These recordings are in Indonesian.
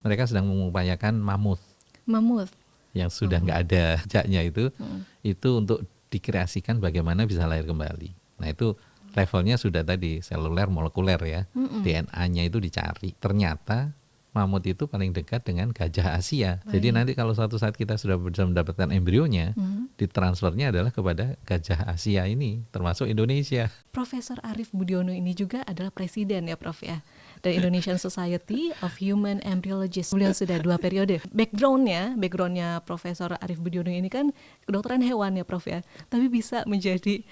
Mereka sedang mengupayakan mamut Mamut. yang sudah nggak ada jejaknya itu untuk dikreasikan bagaimana bisa lahir kembali. Nah itu levelnya sudah tadi seluler molekuler ya, DNA-nya itu dicari. Ternyata mamut itu paling dekat dengan gajah Asia. Baik. Jadi nanti kalau suatu saat kita sudah bisa mendapatkan embrionya, ditransfernya adalah kepada gajah Asia ini, termasuk Indonesia. Profesor Arief Budiono ini juga adalah presiden ya Prof ya, dari Indonesian Society of Human Embryologists. Beliau sudah 2 periode. Backgroundnya Profesor Arief Budiono ini kan kedokteran hewan ya Prof ya, tapi bisa menjadi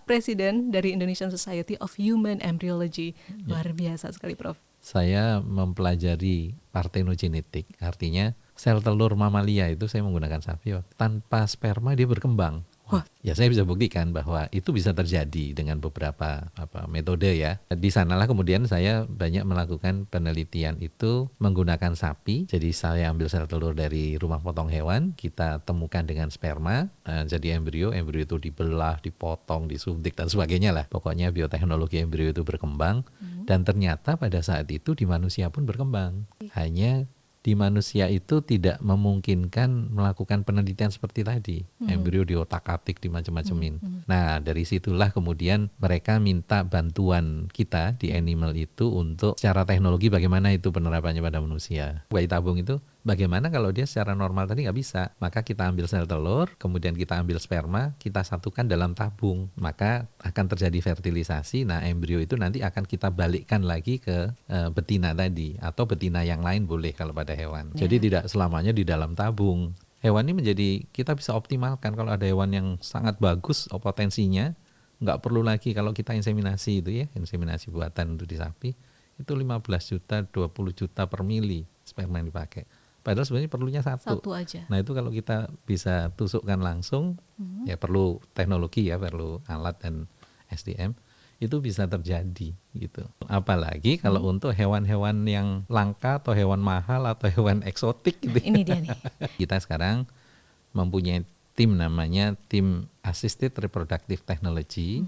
presiden dari Indonesian Society of Human Embryology. Luar biasa sekali Prof. Saya mempelajari partenogenetik, artinya sel telur mamalia itu saya menggunakan sapi, tanpa sperma dia berkembang. Wah, ya saya bisa buktikan bahwa itu bisa terjadi dengan beberapa metode ya. Di sanalah kemudian saya banyak melakukan penelitian itu menggunakan sapi. Jadi saya ambil sel telur dari rumah potong hewan, kita temukan dengan sperma, jadi embrio itu dibelah, dipotong, disuntik dan sebagainya lah. Pokoknya bioteknologi embrio itu berkembang dan ternyata pada saat itu di manusia pun berkembang. Hanya di manusia itu tidak memungkinkan melakukan penelitian seperti tadi, embrio diotak-atik, di macam-macamin. Nah dari situlah kemudian mereka minta bantuan kita di animal itu untuk secara teknologi bagaimana itu penerapannya pada manusia. Bayi tabung itu bagaimana kalau dia secara normal tadi nggak bisa, maka kita ambil sel telur, kemudian kita ambil sperma, kita satukan dalam tabung, maka akan terjadi fertilisasi. Nah embrio itu nanti akan kita balikkan lagi ke betina tadi, atau betina yang lain boleh kalau pada hewan. Jadi tidak selamanya di dalam tabung. Hewan ini menjadi, kita bisa optimalkan kalau ada hewan yang sangat bagus potensinya, nggak perlu lagi kalau kita inseminasi itu ya, inseminasi buatan untuk di sapi, itu 15 juta, 20 juta per mili sperma yang dipakai. Padahal sebenarnya perlunya satu aja. Nah itu kalau kita bisa tusukkan langsung, ya perlu teknologi ya, perlu alat dan SDM, itu bisa terjadi gitu. Apalagi kalau untuk hewan-hewan yang langka atau hewan mahal atau hewan eksotik gitu. Ini dia nih. Kita sekarang mempunyai tim namanya tim Assisted Reproductive Technology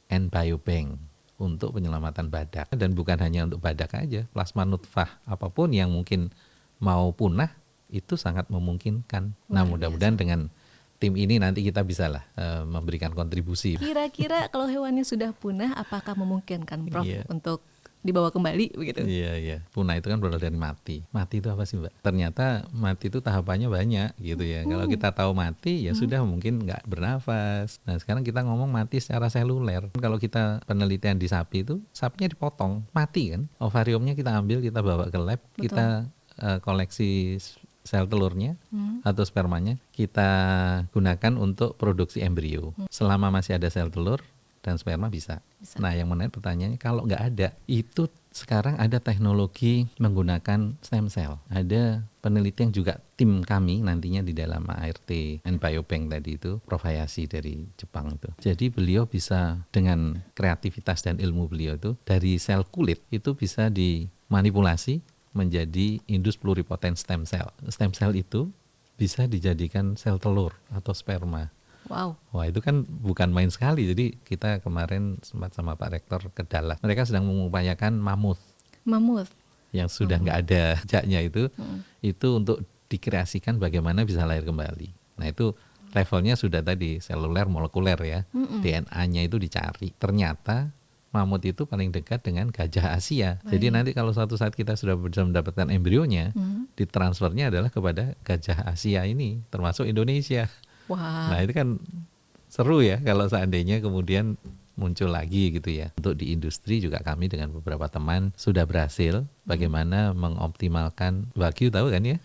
and Biobank untuk penyelamatan badak. Dan bukan hanya untuk badak aja, plasma nutfah apapun yang mungkin mau punah itu sangat memungkinkan. Nah mudah-mudahan dengan tim ini nanti kita bisa lah memberikan kontribusi. Kira-kira kalau hewannya sudah punah, apakah memungkinkan Prof untuk dibawa kembali begitu? Iya. Punah itu kan berawal dari mati. Mati itu apa sih Mbak? Ternyata mati itu tahapannya banyak gitu ya. Kalau kita tahu mati ya sudah mungkin nggak bernafas. Nah sekarang kita ngomong mati secara seluler. Kalau kita penelitian di sapi itu, sapinya dipotong, mati kan. Ovariumnya kita ambil, kita bawa ke lab, kita koleksi sel telurnya atau spermanya, kita gunakan untuk produksi embrio. Selama masih ada sel telur dan sperma bisa. Nah yang menarik pertanyaannya, kalau nggak ada, itu sekarang ada teknologi menggunakan stem cell. Ada penelitian juga tim kami nantinya di dalam ART and Biobank tadi itu, Prof Hayashi dari Jepang itu. Jadi beliau bisa dengan kreativitas dan ilmu beliau itu, dari sel kulit itu bisa dimanipulasi menjadi indus pluripotent stem cell. Stem cell itu bisa dijadikan sel telur atau sperma. Wow. Wah itu kan bukan main sekali. Jadi kita kemarin sempat sama Pak Rektor ke Dallas. Mereka sedang mengupayakan mamut. Yang sudah nggak ada jejaknya itu untuk dikreasikan bagaimana bisa lahir kembali. Nah itu levelnya sudah tadi seluler molekuler ya. DNA-nya itu dicari. Ternyata mamut itu paling dekat dengan gajah Asia. Baik. Jadi nanti kalau suatu saat kita sudah bisa mendapatkan embrionya, ditransfernya adalah kepada gajah Asia ini, termasuk Indonesia. Wah. Nah itu kan seru ya kalau seandainya kemudian muncul lagi gitu ya. Untuk di industri juga kami dengan beberapa teman sudah berhasil bagaimana mengoptimalkan Wagyu, tahu kan ya?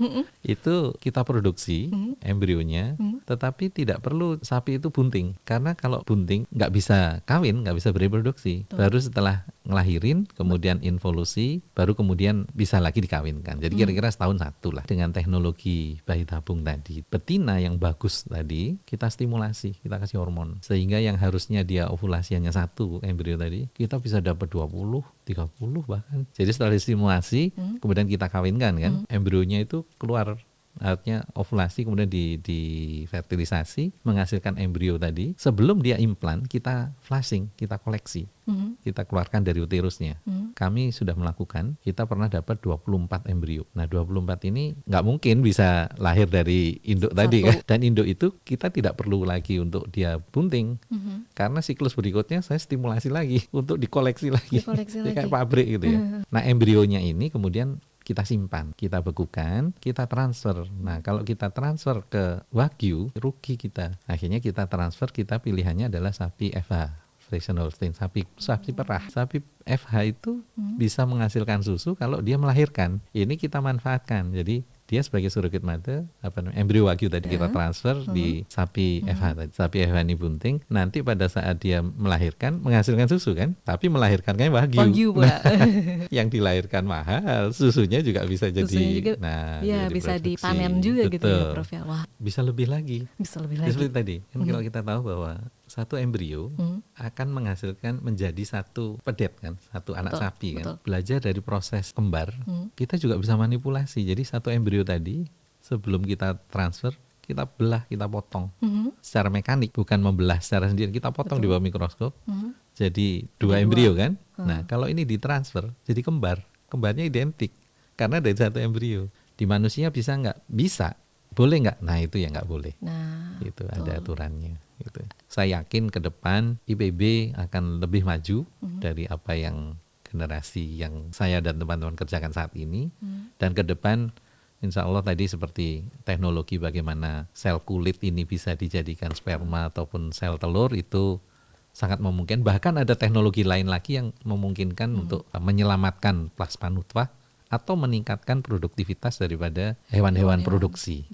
Itu kita produksi embrionya, tetapi tidak perlu sapi itu bunting. Karena kalau bunting nggak bisa kawin, nggak bisa bereproduksi. Baru setelah ngelahirin, kemudian involusi, baru kemudian bisa lagi dikawinkan. Jadi kira-kira setahun satu lah. Dengan teknologi bayi tabung tadi, betina yang bagus tadi, kita stimulasi, kita kasih hormon. Sehingga yang harusnya dia ovulasi hanya satu embrio tadi, kita bisa dapat 20, 30 bahkan. Jadi setelah distimulasi, kemudian kita kawinkan kan, embrionya itu keluar artinya ovulasi kemudian di fertilisasi menghasilkan embrio tadi. Sebelum dia implan kita flushing, kita koleksi, kita keluarkan dari uterusnya. Kami sudah melakukan, kita pernah dapat 24 embrio. Nah 24 ini nggak mungkin bisa lahir dari induk tadi kan. Dan induk itu kita tidak perlu lagi untuk dia bunting. Karena siklus berikutnya saya stimulasi lagi untuk dikoleksi lagi. Kayak pabrik gitu ya. Nah embrionya ini kemudian kita simpan, kita bekukan, kita transfer. Nah kalau kita transfer ke Wagyu, rugi kita. Akhirnya kita transfer, kita pilihannya adalah sapi FH, Friesian Holstein, sapi perah. Sapi FH itu bisa menghasilkan susu kalau dia melahirkan. Ini kita manfaatkan. Jadi dia sebagai surrogate mother, embrio Wagyu tadi kita transfer di sapi FH tadi. Sapi FH ini bunting, nanti pada saat dia melahirkan menghasilkan susu kan, tapi melahirkannya Wagyu pula. Yang dilahirkan mahal, susunya juga bisa jadi, ya jadi bisa produksi. dipanen juga. Betul. Gitu ya Prof ya. Wah. Bisa lebih lagi. Seperti tadi, kan kalau kita tahu bahwa satu embrio akan menghasilkan menjadi satu pedet kan, satu anak sapi kan. Belajar dari proses kembar, kita juga bisa manipulasi. Jadi satu embrio tadi sebelum kita transfer, kita belah, kita potong secara mekanik, bukan membelah secara sendiri, kita potong di bawah mikroskop. Jadi dua embrio kan. Nah kalau ini ditransfer jadi kembar, kembarnya identik karena dari satu embrio. Di manusia bisa nggak? Bisa. Boleh nggak? Nah itu ya nggak boleh. Nah, itu ada aturannya. Gitu. Saya yakin ke depan IPB akan lebih maju dari apa yang generasi yang saya dan teman-teman kerjakan saat ini. Dan ke depan insya Allah tadi seperti teknologi bagaimana sel kulit ini bisa dijadikan sperma ataupun sel telur itu sangat memungkinkan. Bahkan ada teknologi lain lagi yang memungkinkan untuk menyelamatkan plasma nutfah atau meningkatkan produktivitas daripada hewan-hewan produksi.